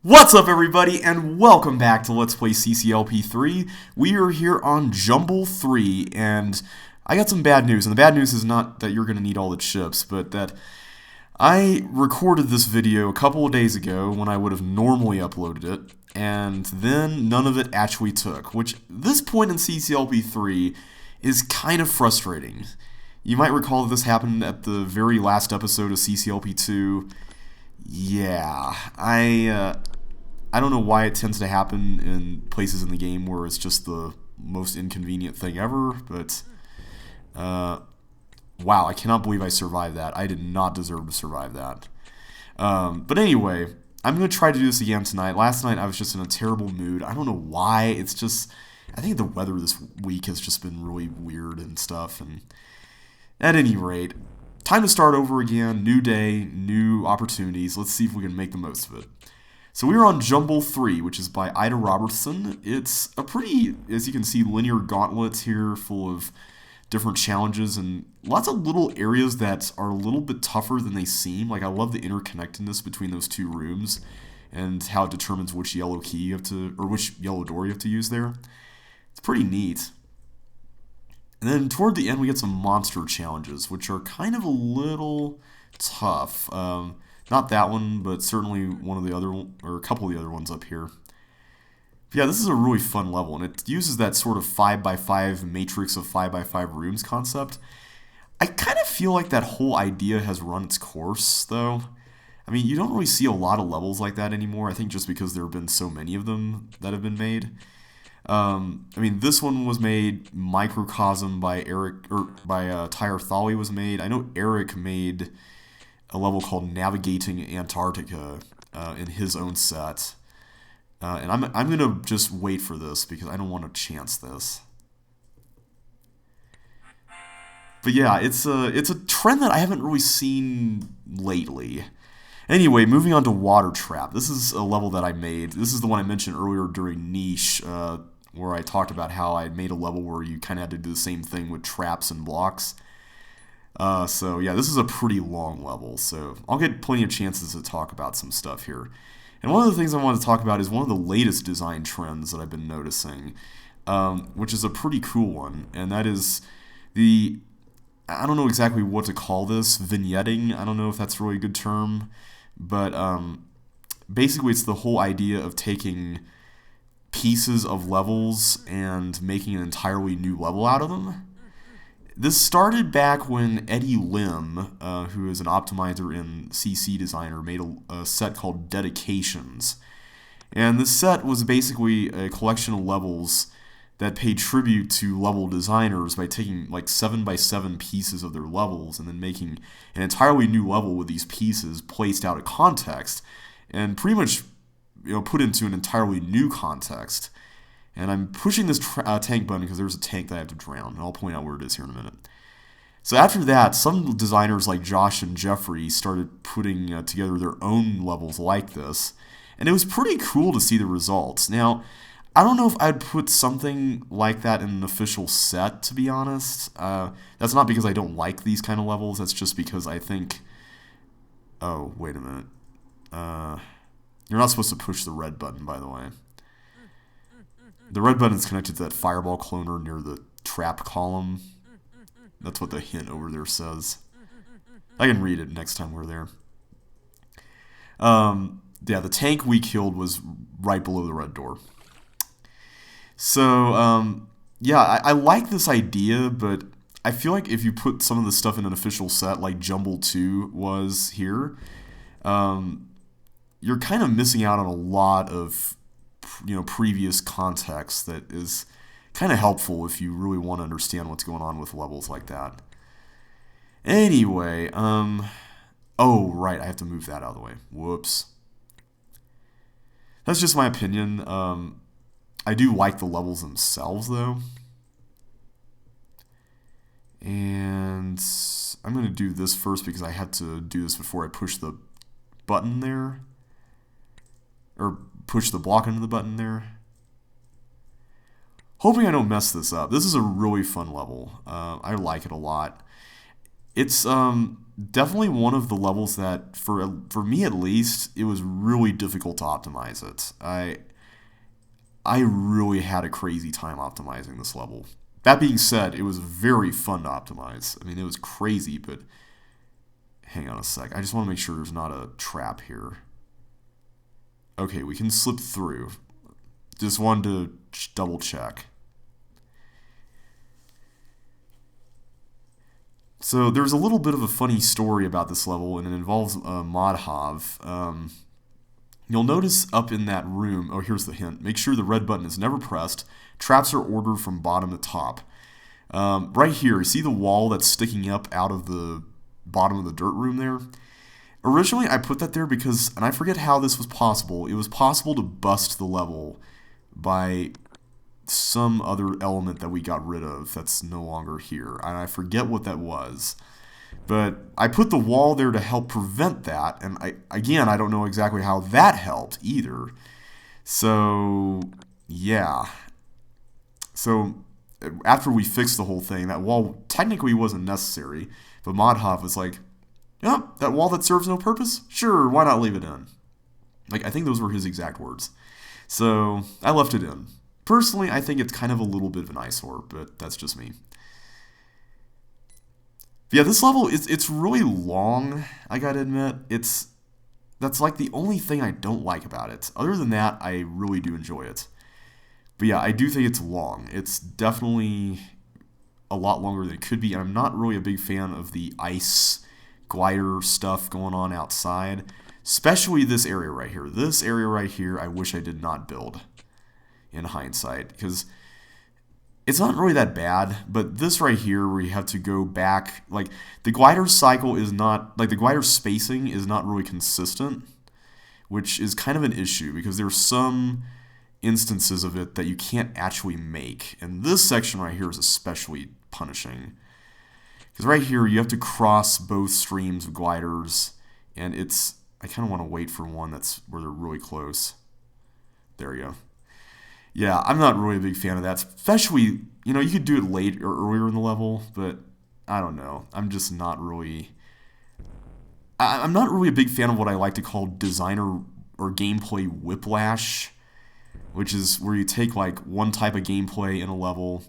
What's up, everybody, and welcome back to Let's Play CCLP3. We are here on Jumble 3, and I got some bad news. And the bad news is not that you're going to need all the chips, but that I recorded this video a couple of days ago when I would have normally uploaded it, and then none of it actually took, which this point in CCLP3 is kind of frustrating. You might recall that this happened at the very last episode of CCLP2. Yeah, I don't know why it tends to happen in places in the game where it's just the most inconvenient thing ever, but wow, I cannot believe I survived that. I did not deserve to survive that. But anyway, I'm going to try to do this again tonight. Last night I was just in a terrible mood. I don't know why. It's just, I think the weather this week has just been really weird and stuff. And at any rate, time to start over again. New day, new opportunities. Let's see if we can make the most of it. So we are on Jumble 3, which is by Ida Robertson. It's a pretty, as you can see, linear gauntlet here full of different challenges and lots of little areas that are a little bit tougher than they seem. Like, I love the interconnectedness between those two rooms and how it determines which yellow key you have to, or which yellow door you have to use there. It's pretty neat. And then toward the end, we get some monster challenges, which are kind of a little tough. Not that one, but certainly one of the other, or a couple of the other ones up here. But yeah, this is a really fun level, and it uses that sort of 5x5 matrix of 5x5 rooms concept. I kind of feel like that whole idea has run its course, though. I mean, you don't really see a lot of levels like that anymore, I think just because there have been so many of them that have been made. I mean, this one was made, Microcosm by Tyre Thawley was made. I know Eric made a level called Navigating Antarctica in his own set. And I'm going to just wait for this because I don't want to chance this. But yeah, it's a trend that I haven't really seen lately. Anyway, moving on to Water Trap. This is a level that I made. This is the one I mentioned earlier during Niche, where I talked about how I made a level where you kind of had to do the same thing with traps and blocks. So yeah, this is a pretty long level, so I'll get plenty of chances to talk about some stuff here. And one of the things I want to talk about is one of the latest design trends that I've been noticing, which is a pretty cool one, and that is the, I don't know exactly what to call this, vignetting. I don't know if that's really a good term, but basically it's the whole idea of taking pieces of levels and making an entirely new level out of them. This started back when Eddie Lim, who is an optimizer and CC designer, made a set called Dedications. And this set was basically a collection of levels that paid tribute to level designers by taking like 7x7 pieces of their levels and then making an entirely new level with these pieces placed out of context and pretty much, put into an entirely new context. And I'm pushing this tank button because there's a tank that I have to drown, and I'll point out where it is here in a minute. So after that, some designers like Josh and Jeffrey started putting together their own levels like this, and it was pretty cool to see the results. Now, I don't know if I'd put something like that in an official set, to be honest. That's not because I don't like these kind of levels, that's just because I think... Oh, wait a minute. You're not supposed to push the red button, by the way. The red button is connected to that fireball cloner near the trap column. That's what the hint over there says. I can read it next time we're there. Yeah, the tank we killed was right below the red door. So, yeah, I like this idea, but I feel like if you put some of the stuff in an official set, like Jumble 2 was here, you're kind of missing out on a lot of previous context that is kind of helpful if you really want to understand what's going on with levels like that. Anyway, oh, right, I have to move that out of the way. Whoops. That's just my opinion. I do like the levels themselves, though. And I'm going to do this first because I had to do this before I push the button there. Or push the block into the button there. Hoping I don't mess this up. This is a really fun level. I like it a lot. It's definitely one of the levels that, for me at least, it was really difficult to optimize it. I really had a crazy time optimizing this level. That being said, it was very fun to optimize. I mean, it was crazy, but hang on a sec. I just want to make sure there's not a trap here. Okay, we can slip through. Just wanted to double check. So there's a little bit of a funny story about this level, and it involves Modhav. You'll notice up in that room, oh, here's the hint. Make sure the red button is never pressed. Traps are ordered from bottom to top. Right here, see the wall that's sticking up out of the bottom of the dirt room there? Originally, I put that there because, and I forget how this was possible, it was possible to bust the level by some other element that we got rid of that's no longer here. And I forget what that was. But I put the wall there to help prevent that, and I don't know exactly how that helped either. So, yeah. So, after we fixed the whole thing, that wall technically wasn't necessary, but Modhav was like, yep, that wall that serves no purpose? Sure, why not leave it in? Like, I think those were his exact words. So, I left it in. Personally, I think it's kind of a little bit of an eyesore, but that's just me. Yeah, this level, it's really long, I gotta admit. That's like the only thing I don't like about it. Other than that, I really do enjoy it. But yeah, I do think it's long. It's definitely a lot longer than it could be, and I'm not really a big fan of the ice glider stuff going on outside. Especially this area right here. This area right here, I wish I did not build in hindsight, because it's not really that bad, but this right here where you have to go back, like the glider cycle is not, like the glider spacing is not really consistent, which is kind of an issue because there's some instances of it that you can't actually make. And this section right here is especially punishing. Because right here you have to cross both streams of gliders, and I kind of want to wait for one that's where they're really close. There you go. Yeah, I'm not really a big fan of that, especially, you could do it late or earlier in the level, but I don't know. I'm just not really... I'm not really a big fan of what I like to call designer or gameplay whiplash, which is where you take like one type of gameplay in a level,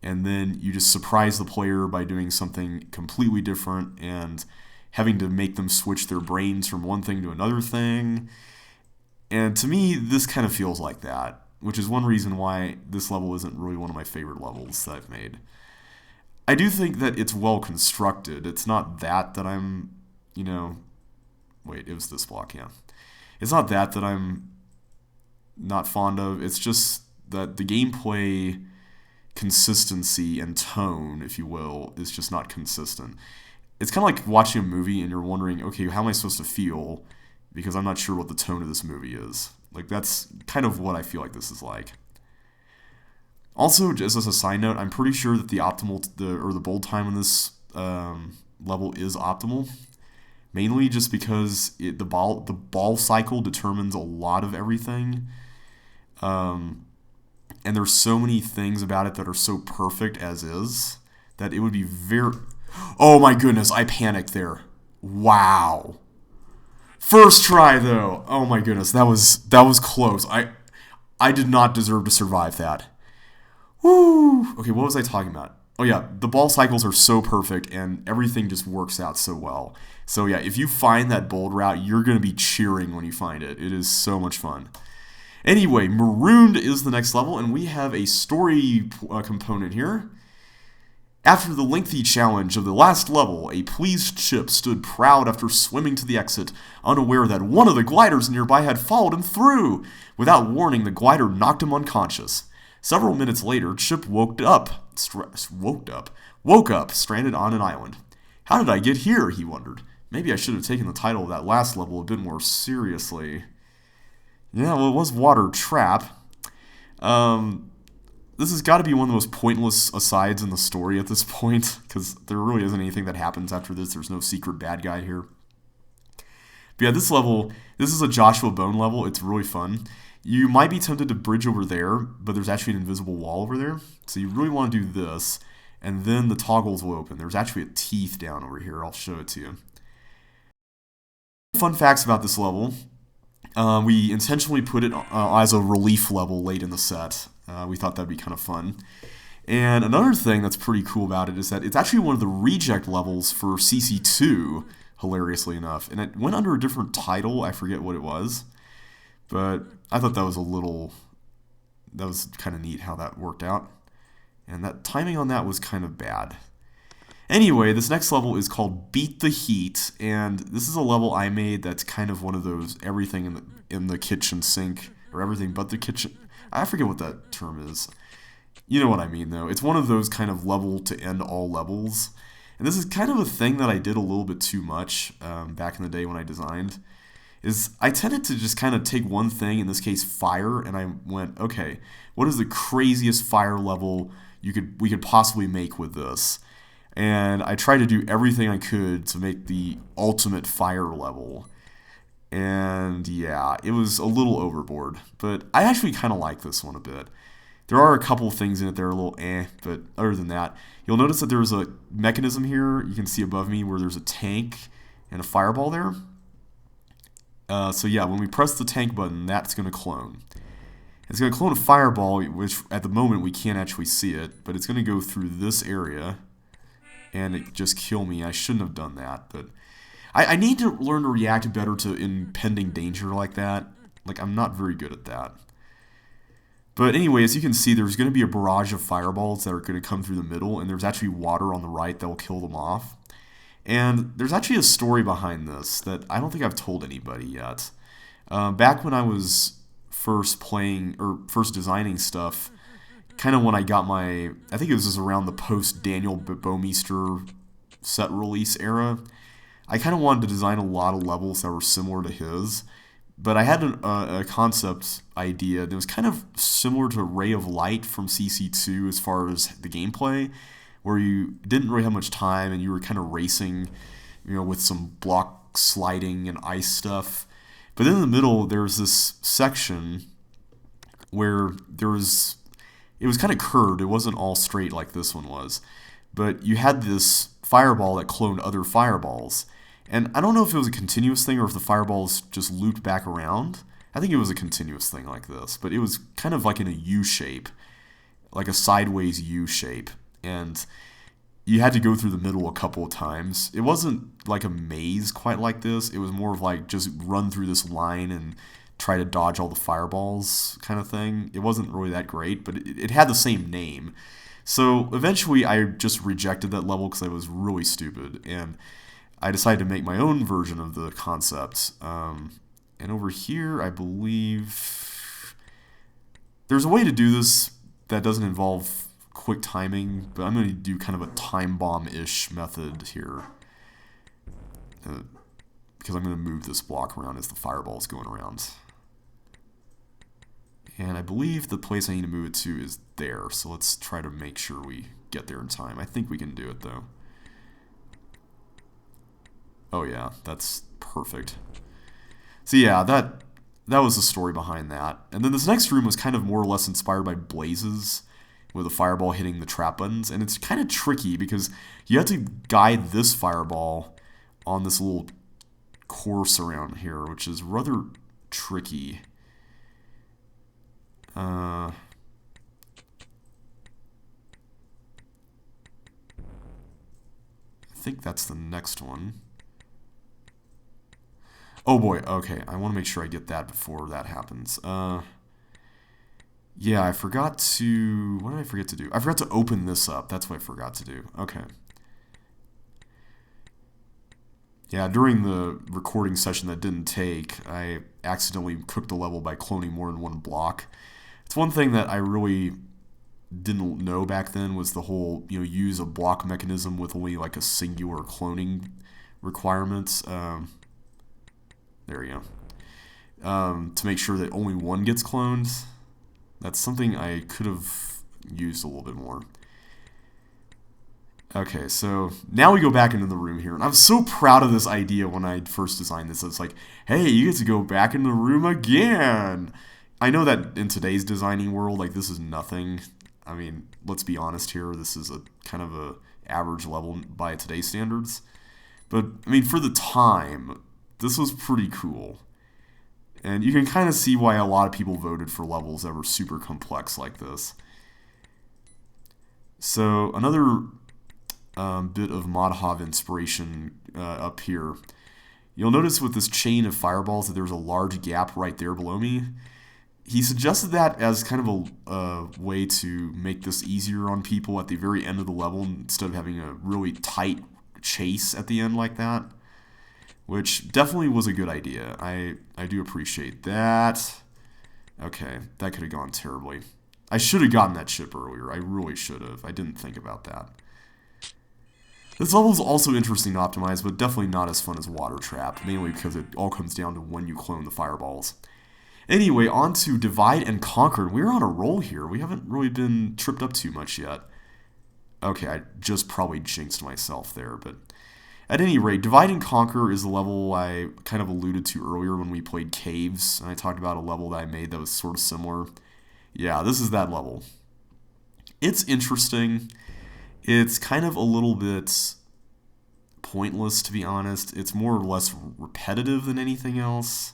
and then you just surprise the player by doing something completely different and having to make them switch their brains from one thing to another thing. And to me, this kind of feels like that, which is one reason why this level isn't really one of my favorite levels that I've made. I do think that it's well constructed. It's not that I'm, wait, it was this block, yeah. It's not that I'm not fond of. It's just that the gameplay consistency and tone, if you will, is just not consistent. It's kind of like watching a movie and you're wondering, okay, how am I supposed to feel? Because I'm not sure what the tone of this movie is. Like, that's kind of what I feel like this is like. Also, just as a side note, I'm pretty sure that the bold time in this level is optimal. Mainly just because the ball cycle determines a lot of everything. And there's so many things about it that are so perfect as is that it would be very... Oh my goodness, I panicked there. Wow. First try though. Oh my goodness, that was close. I did not deserve to survive that. Woo. Okay, what was I talking about? Oh yeah, the ball cycles are so perfect and everything just works out so well. So yeah, if you find that bold route, you're going to be cheering when you find it. It is so much fun. Anyway, Marooned is the next level, and we have a story component here. After the lengthy challenge of the last level, a pleased Chip stood proud after swimming to the exit, unaware that one of the gliders nearby had followed him through. Without warning, the glider knocked him unconscious. Several minutes later, Chip woke up, stranded on an island. How did I get here, he wondered. Maybe I should have taken the title of that last level a bit more seriously. Yeah, well, it was Water Trap. This has got to be one of the most pointless asides in the story at this point, because there really isn't anything that happens after this. There's no secret bad guy here. But yeah, this is a Joshua Bone level. It's really fun. You might be tempted to bridge over there, but there's actually an invisible wall over there. So you really want to do this, and then the toggles will open. There's actually a teeth down over here. I'll show it to you. Fun facts about this level. We intentionally put it as a relief level late in the set. We thought that'd be kind of fun. And another thing that's pretty cool about it is that it's actually one of the reject levels for CC2, hilariously enough. And it went under a different title. I forget what it was. But I thought that was kind of neat how that worked out. And that timing on that was kind of bad. Anyway, this next level is called Beat the Heat, and this is a level I made that's kind of one of those everything in the kitchen sink, or everything but the kitchen. I forget what that term is. You know what I mean, though. It's one of those kind of level to end all levels. And this is kind of a thing that I did a little bit too much back in the day when I designed. Is I tended to just kind of take one thing, in this case fire, and I went, okay, what is the craziest fire level we could possibly make with this? And I tried to do everything I could to make the ultimate fire level. And yeah, it was a little overboard. But I actually kind of like this one a bit. There are a couple things in it that are a little but other than that, you'll notice that there's a mechanism here, you can see above me, where there's a tank and a fireball there. So yeah, when we press the tank button, that's going to clone. It's going to clone a fireball, which at the moment we can't actually see it, but it's going to go through this area and it just kill me. I shouldn't have done that, but I need to learn to react better to impending danger like that. Like, I'm not very good at that. But anyway, as you can see, there's going to be a barrage of fireballs that are going to come through the middle, and there's actually water on the right that will kill them off. And there's actually a story behind this that I don't think I've told anybody yet. Back when I was first designing stuff, kind of when I got I think it was just around the post-Daniel Bouwmeester set release era, I kind of wanted to design a lot of levels that were similar to his, but I had a concept idea that was kind of similar to Ray of Light from CC2 as far as the gameplay, where you didn't really have much time and you were kind of racing, with some block sliding and ice stuff. But then in the middle, there was this section where it was kind of curved. It wasn't all straight like this one was. But you had this fireball that cloned other fireballs. And I don't know if it was a continuous thing or if the fireballs just looped back around. I think it was a continuous thing like this. But it was kind of like in a U shape, like a sideways U shape. And you had to go through the middle a couple of times. It wasn't like a maze quite like this. It was more of like just run through this line and try to dodge all the fireballs kind of thing. It wasn't really that great, but it had the same name. So eventually I just rejected that level because I was really stupid, and I decided to make my own version of the concept. And over here, I believe there's a way to do this that doesn't involve quick timing, but I'm going to do kind of a time bomb-ish method here. Because I'm going to move this block around as the fireball is going around. And I believe the place I need to move it to is there, so let's try to make sure we get there in time. I think we can do it, though. Oh yeah, that's perfect. So yeah, that was the story behind that. And then this next room was kind of more or less inspired by Blazes, with a fireball hitting the trap buttons. And it's kind of tricky because you have to guide this fireball on this little course around here, which is rather tricky. I think that's the next one. Oh boy, okay, I want to make sure I get that before that happens. Yeah, I forgot to... What did I forget to do? I forgot to open this up. That's what I forgot to do. Okay. Yeah, during the recording session that didn't take, I accidentally cooked the level by cloning more than one block. It's one thing that I really didn't know back then was the whole, use a block mechanism with only like a singular cloning requirements. There you go. To make sure that only one gets cloned. That's something I could have used a little bit more. Okay, so now we go back into the room here, and I'm so proud of this idea when I first designed this. It's like, hey, you get to go back in the room again. I know that in today's designing world, like, this is nothing. I mean, let's be honest here. This is a kind of a average level by today's standards. But, I mean, for the time, This was pretty cool. And you can kind of see why a lot of people voted for levels that were super complex like this. So another bit of Modhav inspiration up here. You'll notice with this chain of fireballs that there's a large gap right there below me. He suggested that as kind of a way to make this easier on people at the very end of the level instead of having a really tight chase at the end like that, which definitely was a good idea. I do appreciate that. Okay, that could have gone terribly. I should have gotten that chip earlier. I really should have. I didn't think about that. This level is also interesting to optimize, but definitely not as fun as Water Trap, mainly because it all comes down to when you clone the fireballs. Anyway, on to Divide and Conquer. We're on a roll here. We haven't really been tripped up too much yet. Okay, I just probably jinxed myself there, but at any rate, Divide and Conquer is the level I kind of alluded to earlier when we played Caves, and I talked about a level that I made that was sort of similar. Yeah, this is that level. It's interesting. It's kind of a little bit pointless, to be honest. It's more or less repetitive than anything else.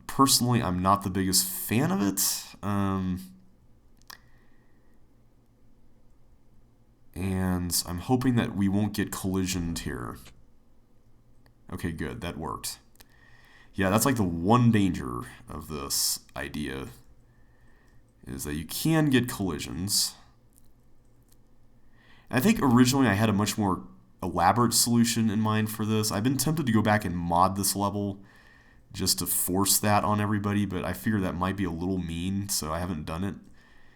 Personally, I'm not the biggest fan of it. And I'm hoping that we won't get collisioned here. Okay, good. That worked. Yeah, that's like the one danger of this idea, is that you can get collisions. I think originally I had a much more elaborate solution in mind for this. I've been tempted to go back and mod this level just to force that on everybody, but I figure that might be a little mean, so I haven't done it.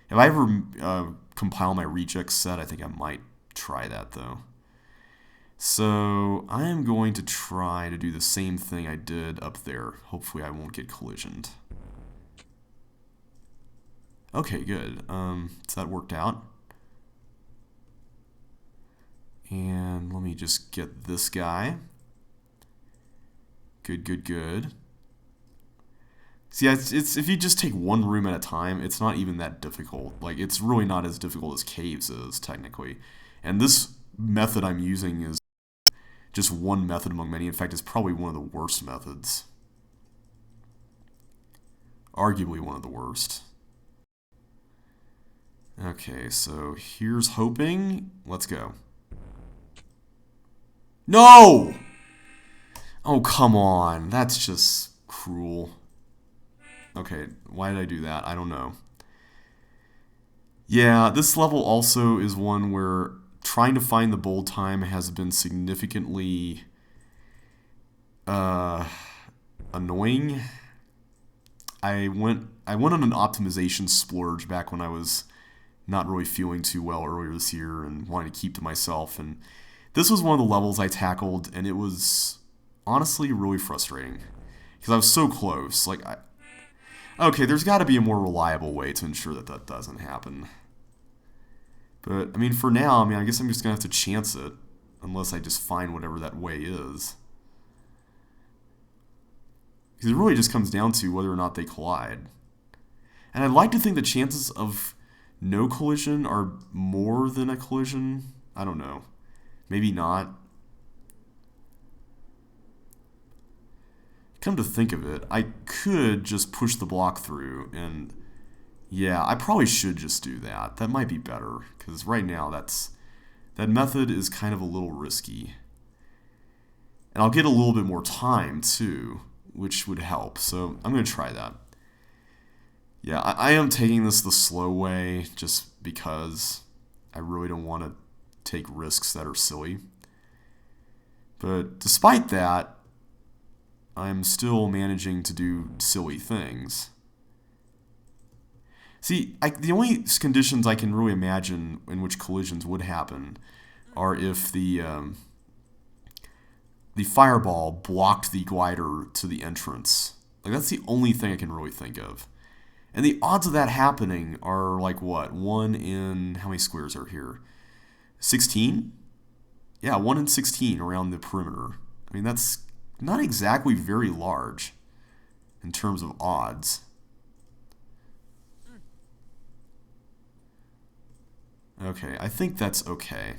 If I ever compile my reject set, I think I might try that, though. So I am going to try to do the same thing I did up there. Hopefully I won't get collisioned. Okay, good. So that worked out. And let me just get this guy. Good, good, good. See, it's if you just take one room at a time, it's not even that difficult. Like, it's really not as difficult as Caves is, technically. And this method I'm using is just one method among many. In fact, it's probably one of the worst methods. Arguably one of the worst. Okay, so here's hoping. Let's go. No! Oh, come on. That's just cruel. Okay, why did I do that? I don't know. Yeah, this level also is one where trying to find the bold time has been significantly annoying. I went on an optimization splurge back when I was not really feeling too well earlier this year and wanted to keep to myself, and this was one of the levels I tackled, and it was honestly really frustrating because I was so close. Like, okay, there's got to be a more reliable way to ensure that that doesn't happen. But, I mean, for now, I guess I'm just going to have to chance it unless I just find whatever that way is. Because it really just comes down to whether or not they collide. And I'd like to think the chances of no collision are more than a collision. I don't know. Maybe not. Come to think of it, I could just push the block through, and yeah, I probably should just do that. That might be better, because right now that method is kind of a little risky. And I'll get a little bit more time, too, which would help, so I'm going to try that. Yeah, I am taking this the slow way, just because I really don't want to take risks that are silly. But despite that, I'm still managing to do silly things. See, the only conditions I can really imagine in which collisions would happen are if the fireball blocked the glider to the entrance. Like, that's the only thing I can really think of. And the odds of that happening are like what? 1 in, how many squares are here? 16? Yeah, 1 in 16 around the perimeter. I mean, that's not exactly very large in terms of odds. Okay, I think that's okay.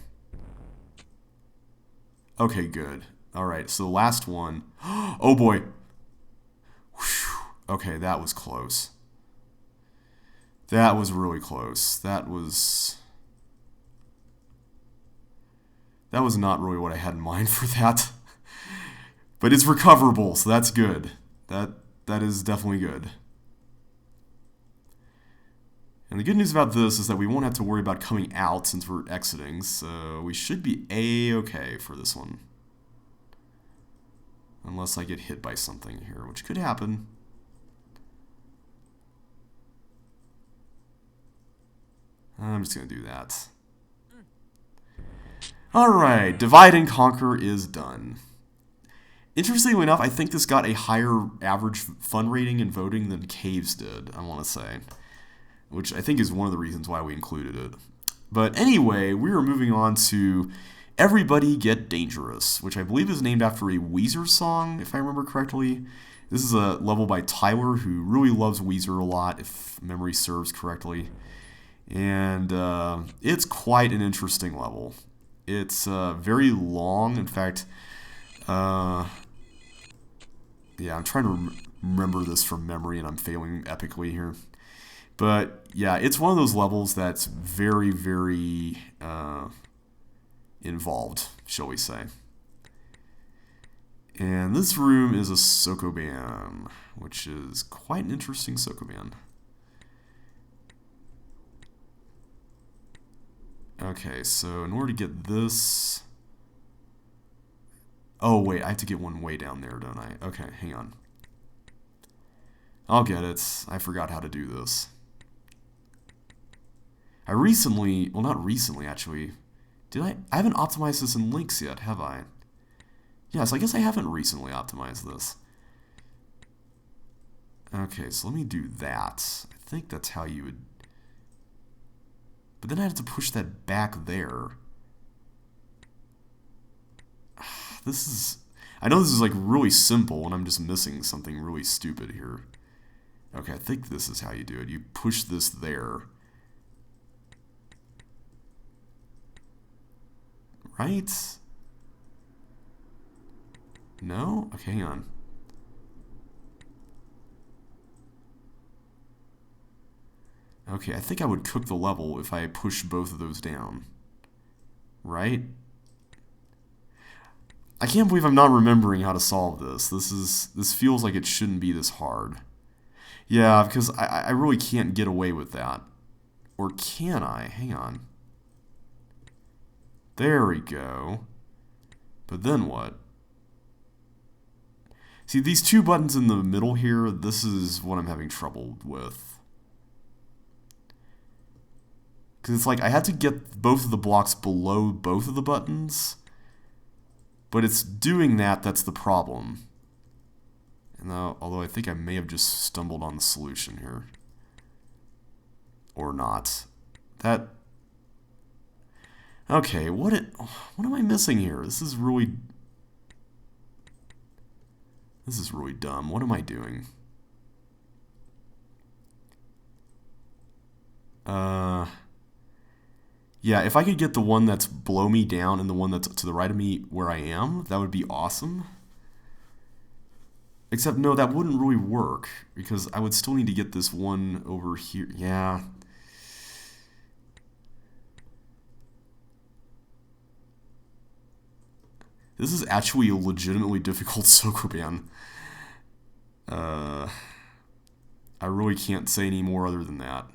Okay, good. Alright, so the last one. Oh boy. Whew. Okay, that was close. That was really close. That was not really what I had in mind for that. But it's recoverable, so that's good. That is definitely good. And the good news about this is that we won't have to worry about coming out since we're exiting, so we should be A-okay for this one. Unless I get hit by something here, which could happen. I'm just going to do that. Alright, Divide and Conquer is done. Interestingly enough, I think this got a higher average fun rating and voting than Caves did, I want to say. Which I think is one of the reasons why we included it. But anyway, we are moving on to Everybody Get Dangerous, which I believe is named after a Weezer song, if I remember correctly. This is a level by Tyler, who really loves Weezer a lot, if memory serves correctly. And it's quite an interesting level. It's very long. In fact, yeah, I'm trying to remember this from memory, and I'm failing epically here. But yeah, it's one of those levels that's very, very involved, shall we say. And this room is a Sokoban, which is quite an interesting Sokoban. Okay, so in order to get this... Oh, wait, I have to get one way down there, don't I? Okay, hang on. I'll get it. I forgot how to do this. I recently... Well, not recently, actually. Did I... I haven't optimized this in Links yet, have I? Yes, I guess I haven't recently optimized this. Okay, so let me do that. I think that's how you would... But then I have to push that back there. This is... I know this is like really simple and I'm just missing something really stupid here. Okay, I think this is how you do it. You push this there. Right? No? Okay, hang on. Okay, I think I would cook the level if I push both of those down. Right? I can't believe I'm not remembering how to solve this. This feels like it shouldn't be this hard. Yeah, because I really can't get away with that. Or can I? Hang on. There we go. But then what? See, these two buttons in the middle here, this is what I'm having trouble with. Because it's like I had to get both of the blocks below both of the buttons. But it's doing that, that's the problem. And although I think I may have just stumbled on the solution here. Or not. That... Okay, what am I missing here? This is really dumb. What am I doing? Yeah, if I could get the one that's below me down and the one that's to the right of me where I am, that would be awesome. Except, no, that wouldn't really work, because I would still need to get this one over here. Yeah. This is actually a legitimately difficult Sokoban. I really can't say any more other than that.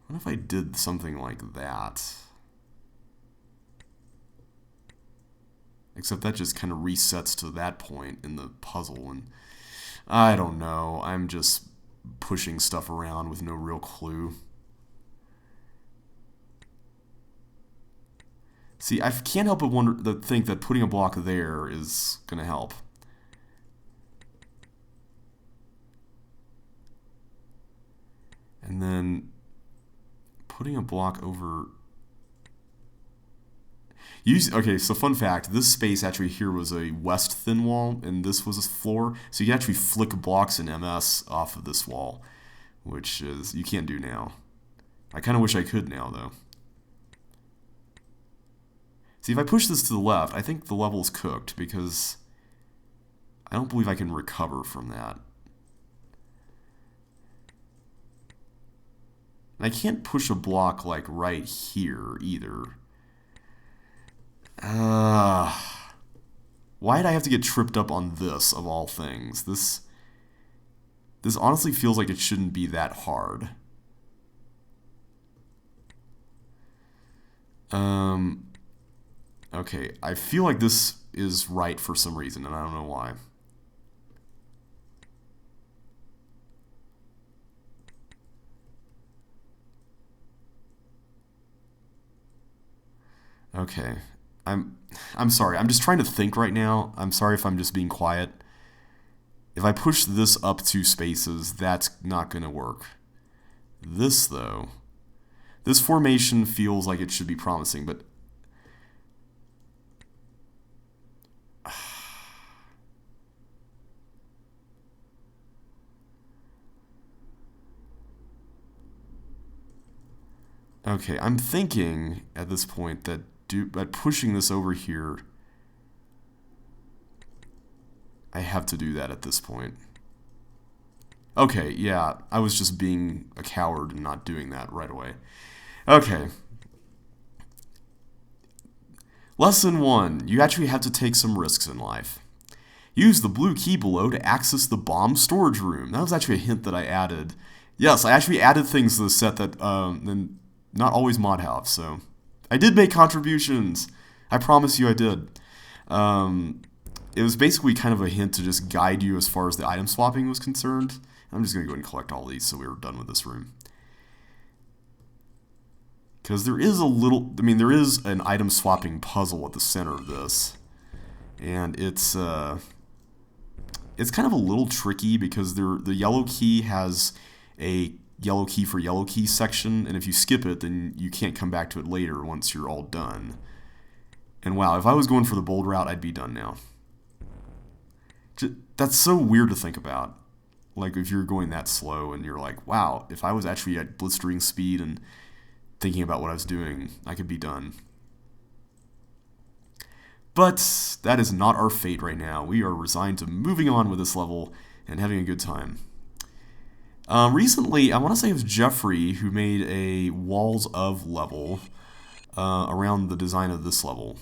What if I did something like that? Except that just kind of resets to that point in the puzzle, and I don't know. I'm just pushing stuff around with no real clue. See, I can't help but think that putting a block there is going to help. And then putting a block over... Okay, so fun fact, this space actually here was a west thin wall, and this was a floor, so you can actually flick blocks in MS off of this wall, which is you can't do now. I kind of wish I could now, though. See, if I push this to the left, I think the level's cooked, because I don't believe I can recover from that. And I can't push a block, like, right here, either. Why'd I have to get tripped up on this, of all things? This honestly feels like it shouldn't be that hard. Okay, I feel like this is right for some reason, and I don't know why. Okay. I'm sorry. I'm just trying to think right now. I'm sorry if I'm just being quiet. If I push this up 2 spaces, that's not going to work. This, though, this formation feels like it should be promising, but okay, I'm thinking at this point that by pushing this over here, I have to do that at this point. Okay, yeah, I was just being a coward and not doing that right away. Okay. Lesson 1. You actually have to take some risks in life. Use the blue key below to access the bomb storage room. That was actually a hint that I added. Yes, I actually added things to the set that not always mod have, so I did make contributions. I promise you I did. It was basically kind of a hint to just guide you as far as the item swapping was concerned. I'm just going to go ahead and collect all these so we were done with this room. Because there is there is an item swapping puzzle at the center of this. And it's kind of a little tricky because the yellow key has a yellow key for yellow key section, and if you skip it, then you can't come back to it later once you're all done. And wow, if I was going for the bold route, I'd be done now. That's so weird to think about. Like, if you're going that slow and you're like, wow, if I was actually at blistering speed and thinking about what I was doing, I could be done. But that is not our fate right now. We are resigned to moving on with this level and having a good time. Recently, I want to say it was Jeffrey who made a Walls of level around the design of this level.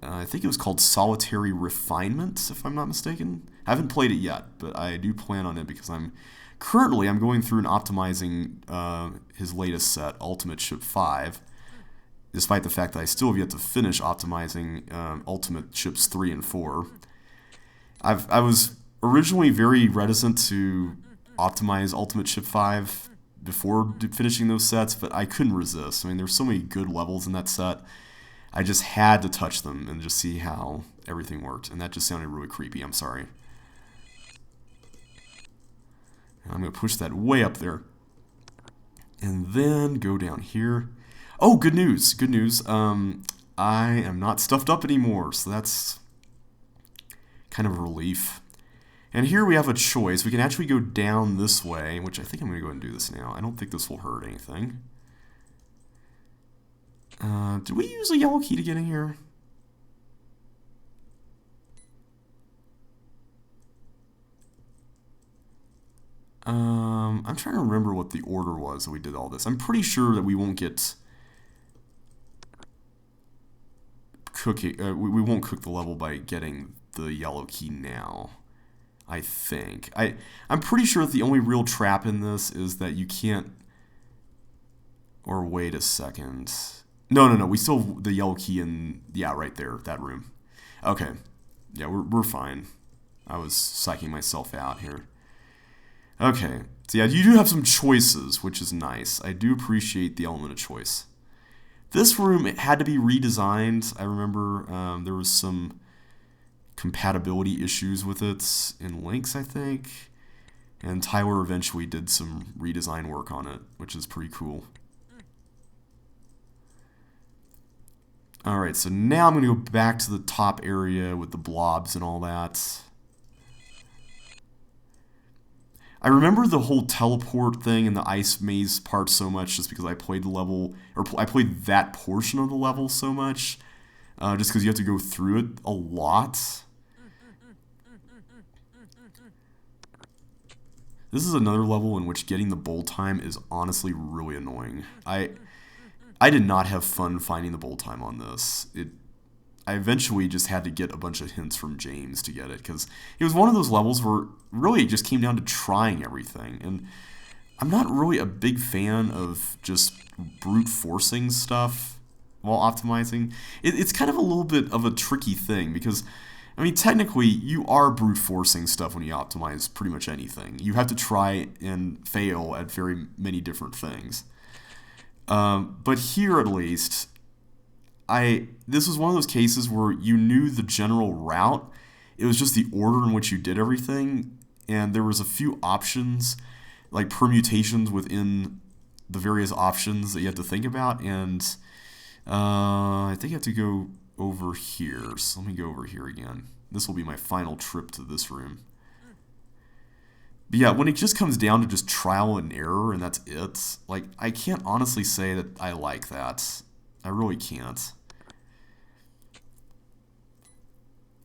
I think it was called Solitary Refinement, if I'm not mistaken. I haven't played it yet, but I do plan on it because I'm going through and optimizing his latest set, Ultimate Ship 5, despite the fact that I still have yet to finish optimizing Ultimate Ships 3 and 4. I was originally very reticent to optimize Ultimate Ship 5 before finishing those sets, but I couldn't resist. I mean, there's so many good levels in that set. I just had to touch them and just see how everything worked, and that just sounded really creepy. I'm sorry. And I'm going to push that way up there. And then go down here. Oh, good news. Good news. I am not stuffed up anymore, so that's kind of a relief. And here we have a choice. We can actually go down this way, which I think I'm going to go ahead and do this now. I don't think this will hurt anything. Did we use a yellow key to get in here? I'm trying to remember what the order was that we did all this. I'm pretty sure that we won't get cooking. We won't cook the level by getting the yellow key now. I think. I'm pretty sure that the only real trap in this is that you can't. Or wait a second. No. We still have the yellow key in. Yeah, right there, that room. Okay. Yeah, we're fine. I was psyching myself out here. Okay. So yeah, you do have some choices, which is nice. I do appreciate the element of choice. This room, it had to be redesigned. I remember there was some compatibility issues with it in links, I think. And Tyler eventually did some redesign work on it, which is pretty cool. Alright, so now I'm going to go back to the top area with the blobs and all that. I remember the whole teleport thing and the ice maze part so much just because I played the level, or I played that portion of the level so much, just because you have to go through it a lot. This is another level in which getting the bowl time is honestly really annoying. I did not have fun finding the bowl time on this. I eventually just had to get a bunch of hints from James to get it, because it was one of those levels where really it just came down to trying everything. And I'm not really a big fan of just brute forcing stuff while optimizing. It's kind of a little bit of a tricky thing, because, I mean, technically you are brute forcing stuff when you optimize pretty much anything. You have to try and fail at very many different things. But here, at least, this was one of those cases where you knew the general route. It was just the order in which you did everything, and there was a few options, like permutations within the various options that you had to think about. And I think I have to go over here. So let me go over here again. This will be my final trip to this room. But yeah, when it just comes down to just trial and error and that's it, like, I can't honestly say that I like that. I really can't.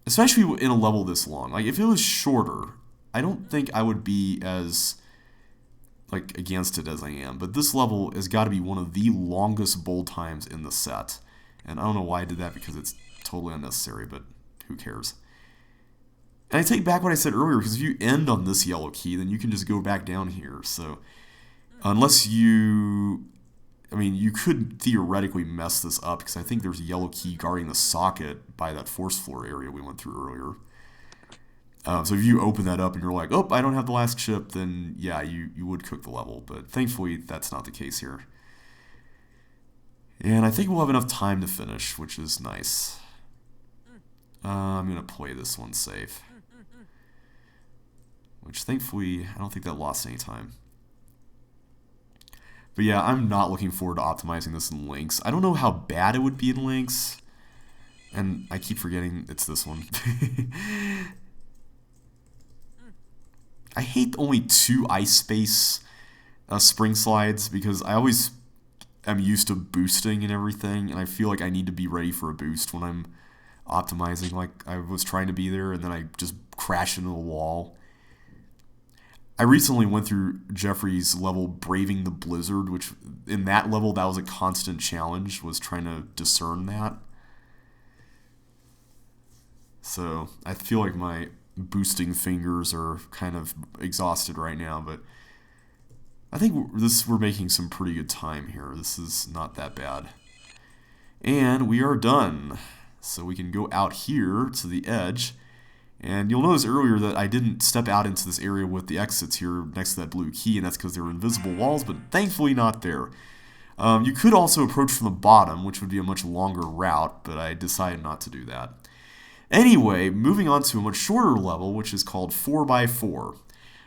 Especially in a level this long. Like, if it was shorter, I don't think I would be as, like, against it as I am. But this level has got to be one of the longest bowl times in the set. And I don't know why I did that, because it's totally unnecessary, but who cares? And I take back what I said earlier, because if you end on this yellow key, then you can just go back down here. So, unless you... I mean, you could theoretically mess this up, because I think there's a yellow key guarding the socket by that force floor area we went through earlier. So if you open that up and you're like, oh, I don't have the last chip, then yeah, you would cook the level. But thankfully, that's not the case here. And I think we'll have enough time to finish, which is nice. I'm going to play this one safe. Which, thankfully, I don't think that lost any time. But yeah, I'm not looking forward to optimizing this in Lynx. I don't know how bad it would be in Lynx. And I keep forgetting it's this one. I hate only 2 ice space spring slides, because I always am used to boosting and everything, and I feel like I need to be ready for a boost when I'm optimizing like I was trying to be there, and then I just crash into the wall. I recently went through Jeffrey's level Braving the Blizzard, which in that level that was a constant challenge, was trying to discern that. So I feel like my boosting fingers are kind of exhausted right now, but I think we're making some pretty good time here. This is not that bad. And we are done. So we can go out here to the edge. And you'll notice earlier that I didn't step out into this area with the exits here next to that blue key, and that's because there were invisible walls, but thankfully not there. You could also approach from the bottom, which would be a much longer route, but I decided not to do that. Anyway, moving on to a much shorter level, which is called 4x4.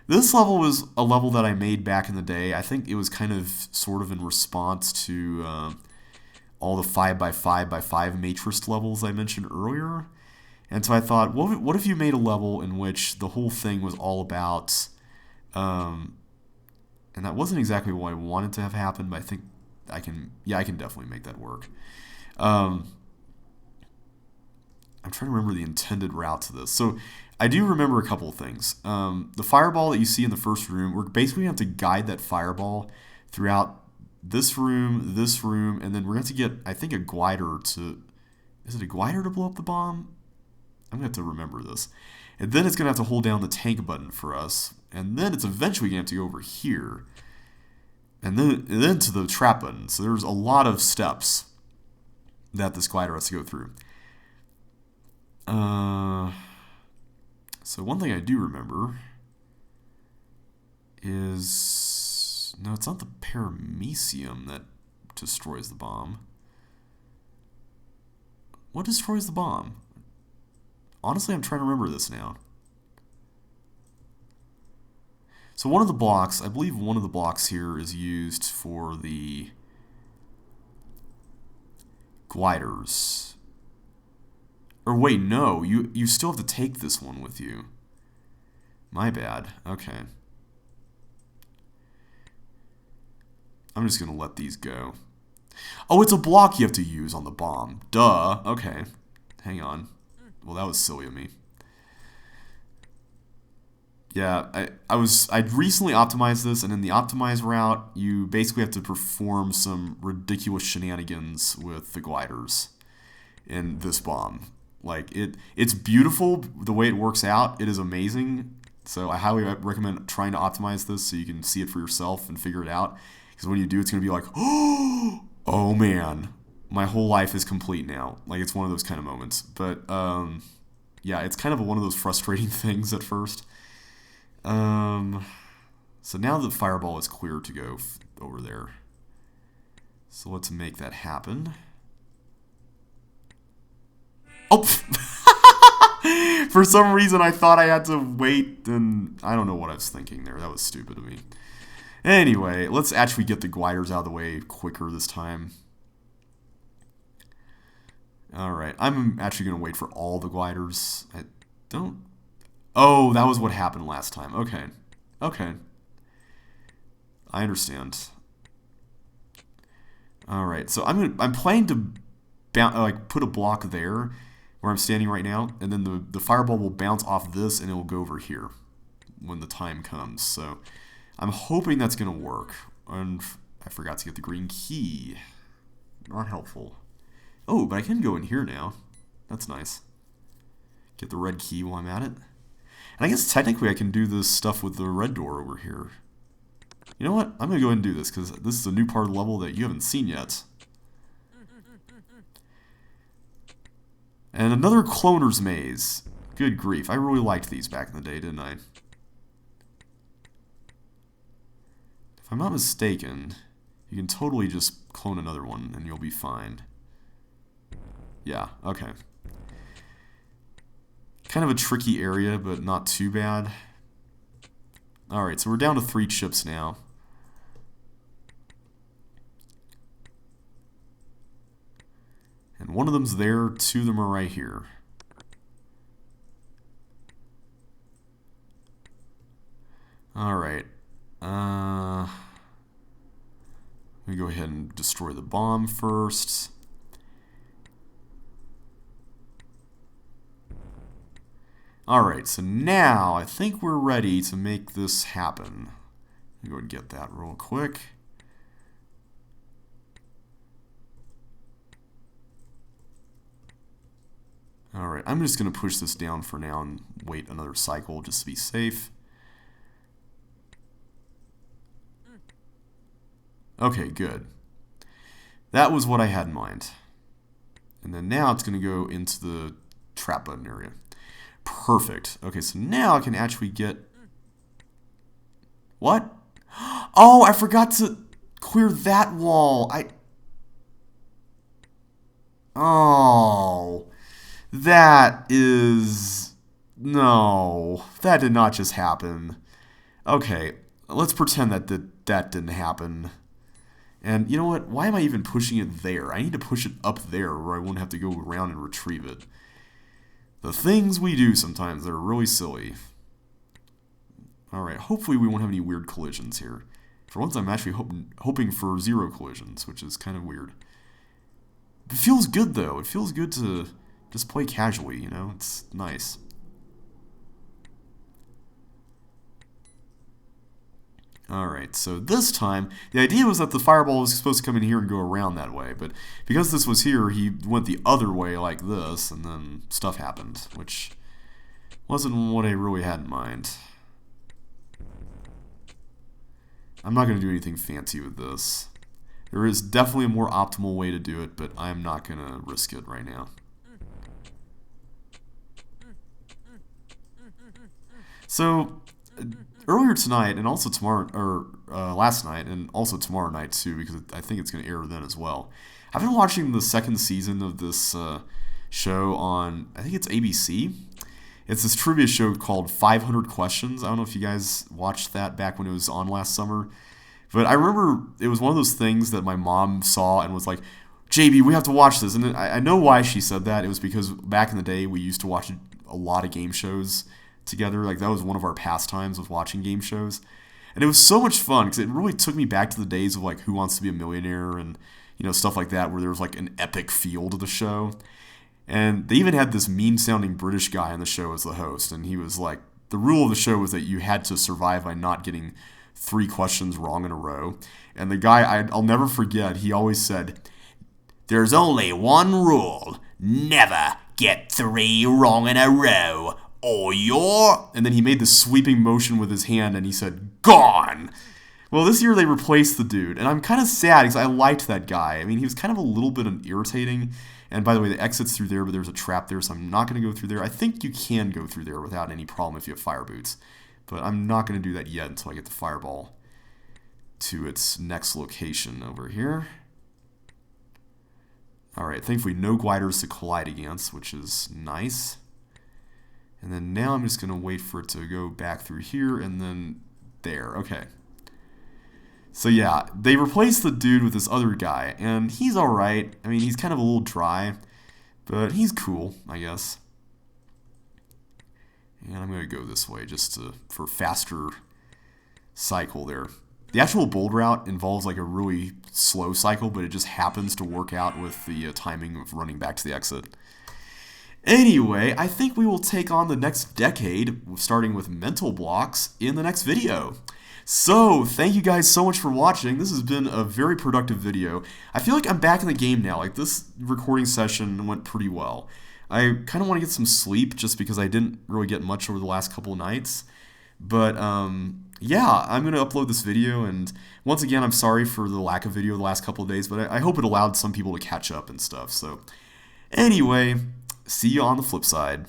This level was a level that I made back in the day. I think it was kind of sort of in response to all the 5x5x5 matrix levels I mentioned earlier. And so I thought, what if you made a level in which the whole thing was all about, and that wasn't exactly what I wanted to have happen, but I think I can definitely make that work. I'm trying to remember the intended route to this. So I do remember a couple of things. The fireball that you see in the first room, we're basically going to have to guide that fireball throughout this room, and then we're going to have to get, I think, a glider to... Is it a glider to blow up the bomb? I'm going to have to remember this. And then it's going to have to hold down the tank button for us. And then it's eventually going to have to go over here. And then to the trap button. So there's a lot of steps that this glider has to go through. So one thing I do remember is... No, it's not the paramecium that destroys the bomb. What destroys the bomb? Honestly, I'm trying to remember this now. So one of the blocks, I believe one of the blocks here is used for the gliders. Or wait, no, you still have to take this one with you. My bad. Okay. I'm just going to let these go. Oh, it's a block you have to use on the bomb. Duh. Okay. Hang on. Well, that was silly of me. Yeah, I'd recently optimized this, and in the optimized route, you basically have to perform some ridiculous shenanigans with the gliders in this bomb. Like, it's beautiful the way it works out. It is amazing. So I highly recommend trying to optimize this so you can see it for yourself and figure it out. Because when you do, it's going to be like, oh man, my whole life is complete now. Like, it's one of those kind of moments. But, yeah, it's kind of one of those frustrating things at first. So now the fireball is clear to go over there. So let's make that happen. Oh! For some reason I thought I had to wait, and I don't know what I was thinking there. That was stupid of me. Anyway, let's actually get the gliders out of the way quicker this time. Alright, I'm actually going to wait for all the gliders. I don't... Oh, that was what happened last time. Okay. Okay. I understand. Alright, so I'm planning to put a block there where I'm standing right now, and then the fireball will bounce off this and it will go over here when the time comes. So I'm hoping that's going to work. And I forgot to get the green key. Not helpful. Oh, but I can go in here now. That's nice. Get the red key while I'm at it. And I guess technically I can do this stuff with the red door over here. You know what? I'm going to go ahead and do this because this is a new part of the level that you haven't seen yet. And another cloner's maze. Good grief. I really liked these back in the day, didn't I? If I'm not mistaken, you can totally just clone another one and you'll be fine. Yeah, okay. Kind of a tricky area, but not too bad. Alright, so we're down to 3 chips now. And one of them's there, 2 of them are right here. Alright. Let me go ahead and destroy the bomb first. Alright, so now I think we're ready to make this happen. Let me go and get that real quick. Alright, I'm just going to push this down for now and wait another cycle just to be safe. Okay, good. That was what I had in mind. And then now it's going to go into the trap button area. Perfect. Okay, so now I can actually get... What? Oh, I forgot to clear that wall. Oh... That is... No. That did not just happen. Okay, let's pretend that that didn't happen. And you know what? Why am I even pushing it there? I need to push it up there where I won't have to go around and retrieve it. The things we do sometimes that are really silly. Alright, hopefully we won't have any weird collisions here. For once I'm actually hoping for 0 collisions, which is kind of weird. It feels good though. It feels good to... just play casually, you know? It's nice. Alright, so this time, the idea was that the fireball was supposed to come in here and go around that way, but because this was here, he went the other way like this, and then stuff happened, which wasn't what I really had in mind. I'm not going to do anything fancy with this. There is definitely a more optimal way to do it, but I'm not going to risk it right now. So, earlier tonight, and also tomorrow, or last night, and also tomorrow night too, because I think it's going to air then as well. I've been watching the 2nd season of this show on, I think it's ABC. It's this trivia show called 500 Questions. I don't know if you guys watched that back when it was on last summer. But I remember it was one of those things that my mom saw and was like, JB, we have to watch this. And I know why she said that. It was because back in the day, we used to watch a lot of game shows together. Like, that was one of our pastimes, was watching game shows. And it was so much fun because it really took me back to the days of like Who Wants to Be a Millionaire and stuff like that, where there was like an epic feel to the show. And they even had this mean-sounding British guy on the show as the host, and he was like, the rule of the show was that you had to survive by not getting 3 questions wrong in a row. And the guy, I'll never forget, he always said, "There's only one rule: never get 3 wrong in a row, or you're..." And then he made this sweeping motion with his hand, and he said, "Gone!" Well, this year they replaced the dude, and I'm kind of sad because I liked that guy. I mean, he was kind of a little bit irritating. And by the way, the exit's through there, but there's a trap there, so I'm not going to go through there. I think you can go through there without any problem if you have fire boots. But I'm not going to do that yet until I get the fireball to its next location over here. Alright, thankfully no gliders to collide against, which is nice. And then now I'm just going to wait for it to go back through here and then there. Okay. So yeah, they replaced the dude with this other guy, and he's alright. I mean, he's kind of a little dry, but he's cool, I guess. And I'm going to go this way just for faster cycle there. The actual bold route involves like a really slow cycle, but it just happens to work out with the timing of running back to the exit. Anyway, I think we will take on the next decade, starting with mental blocks, in the next video. So, thank you guys so much for watching. This has been a very productive video. I feel like I'm back in the game now. Like, this recording session went pretty well. I kind of want to get some sleep just because I didn't really get much over the last couple of nights. But, yeah, I'm going to upload this video, and once again, I'm sorry for the lack of video the last couple of days, but I hope it allowed some people to catch up and stuff. So, anyway, see you on the flip side.